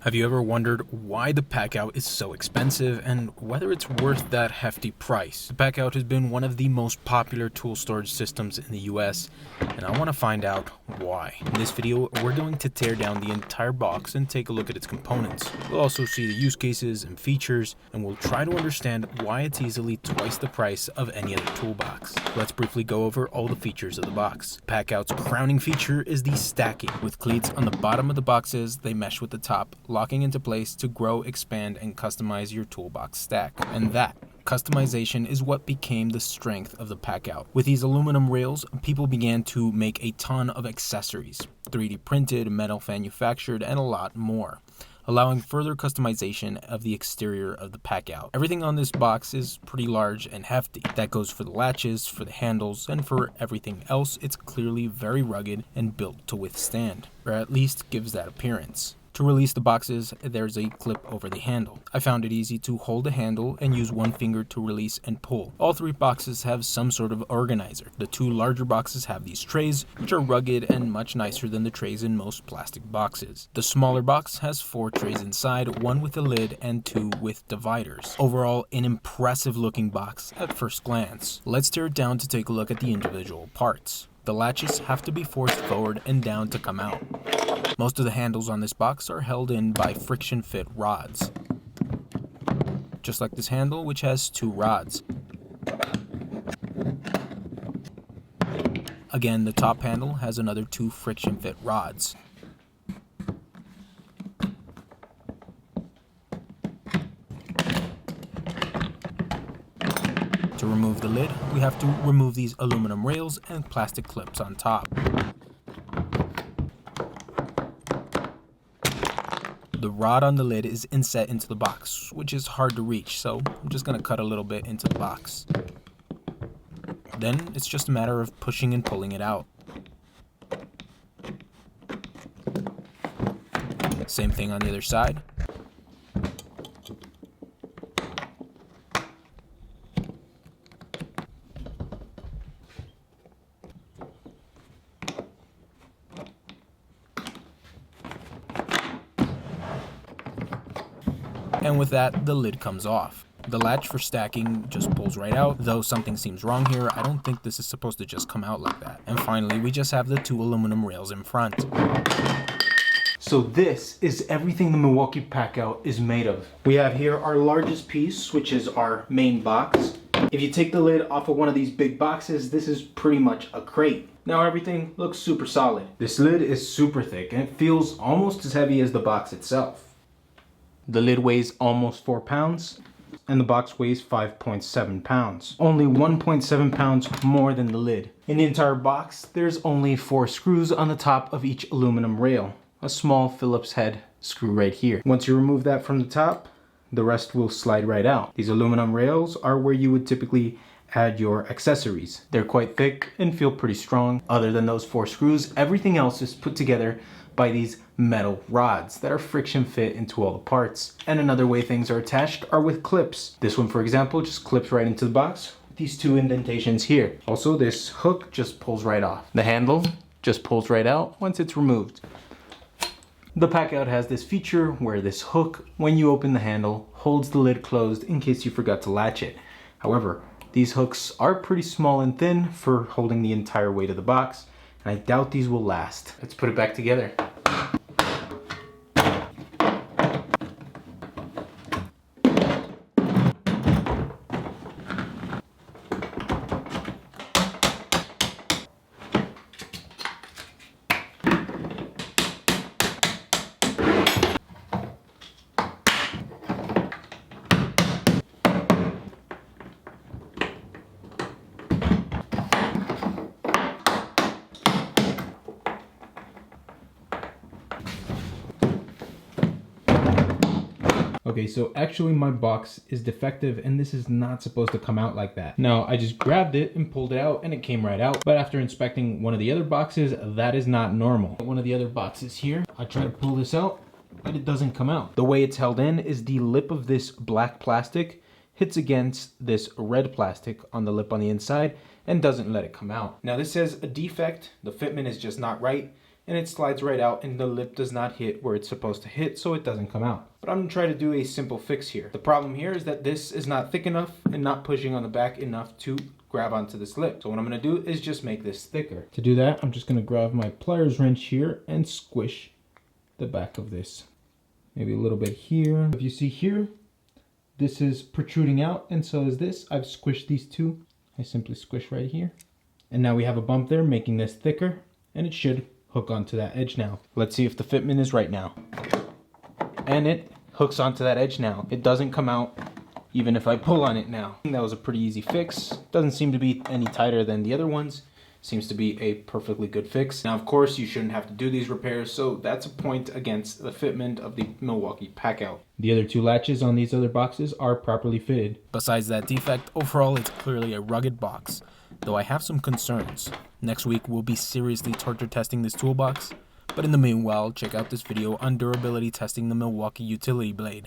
Have you ever wondered why the Packout is so expensive and whether it's worth that hefty price? The Packout has been one of the most popular tool storage systems in the US, and I want to find out why. In this video, we're going to tear down the entire box and take a look at its components. We'll also see the use cases and features, and we'll try to understand why it's easily twice the price of any other toolbox. Let's briefly go over all the features of the box. Packout's crowning feature is the stacking. With cleats on the bottom of the boxes, they mesh with the top, locking into place to grow, expand, and customize your toolbox stack. And that customization is what became the strength of the Packout. With these aluminum rails, people began to make a ton of accessories, 3D printed, metal manufactured, and a lot more, allowing further customization of the exterior of the Packout. Everything on this box is pretty large and hefty. That goes for the latches, for the handles, and for everything else. It's clearly very rugged and built to withstand, or at least gives that appearance. To release the boxes, there's a clip over the handle. I found it easy to hold the handle and use one finger to release and pull. All three boxes have some sort of organizer. The two larger boxes have these trays, which are rugged and much nicer than the trays in most plastic boxes. The smaller box has 4 trays inside, 1 with a lid and 2 with dividers. Overall, an impressive looking box at first glance. Let's tear it down to take a look at the individual parts. The latches have to be forced forward and down to come out. Most of the handles on this box are held in by friction fit rods, just like this handle, which has 2 rods. Again, the top handle has another 2 friction fit rods. To remove the lid, we have to remove these aluminum rails and plastic clips on top. The rod on the lid is inset into the box, which is hard to reach, so I'm just going to cut a little bit into the box. Then it's just a matter of pushing and pulling it out. Same thing on the other side. And with that, the lid comes off. The latch for stacking just pulls right out, though something seems wrong here. I don't think this is supposed to just come out like that. And finally, we just have the 2 aluminum rails in front. So this is everything the Milwaukee Packout is made of. We have here our largest piece, which is our main box. If you take the lid off of one of these big boxes, this is pretty much a crate. Now everything looks super solid. This lid is super thick and it feels almost as heavy as the box itself. The lid weighs almost 4 pounds, and the box weighs 5.7 pounds. Only 1.7 pounds more than the lid. In the entire box, there's only 4 screws on the top of each aluminum rail. A small Phillips head screw right here. Once you remove that from the top, the rest will slide right out. These aluminum rails are where you would typically add your accessories. They're quite thick and feel pretty strong. Other than those 4 screws, everything else is put together by these metal rods that are friction fit into all the parts. And another way things are attached are with clips. This one, for example, just clips right into the box with these 2 indentations here. Also, this hook just pulls right off. The handle just pulls right out once it's removed. The Packout has this feature where this hook, when you open the handle, holds the lid closed in case you forgot to latch it. However, these hooks are pretty small and thin for holding the entire weight of the box, and I doubt these will last. Let's put it back together. Okay, so actually my box is defective and this is not supposed to come out like that. Now, I just grabbed it and pulled it out and it came right out. But after inspecting one of the other boxes, that is not normal. One of the other boxes here, I try to pull this out, but it doesn't come out. The way it's held in is the lip of this black plastic hits against this red plastic on the lip on the inside and doesn't let it come out. Now this says a defect, the fitment is just not right, and it slides right out and the lip does not hit where it's supposed to hit, so it doesn't come out. But I'm going to try to do a simple fix here. The problem here is that this is not thick enough and not pushing on the back enough to grab onto this lip. So what I'm going to do is just make this thicker. To do that, I'm just going to grab my pliers wrench here and squish the back of this. Maybe a little bit here. If you see here, this is protruding out and so is this. I've squished these two. I simply squish right here. And now we have a bump there, making this thicker, and it should hook onto that edge now. Let's see if the fitment is right now. And it hooks onto that edge now. It doesn't come out even if I pull on it now. That was a pretty easy fix. Doesn't seem to be any tighter than the other ones. Seems to be a perfectly good fix. Now, of course, you shouldn't have to do these repairs, so that's a point against the fitment of the Milwaukee Packout. The other two latches on these other boxes are properly fitted. Besides that defect, overall it's clearly a rugged box, though I have some concerns. Next week we'll be seriously torture testing this toolbox, but in the meanwhile, check out this video on durability testing the Milwaukee utility blade.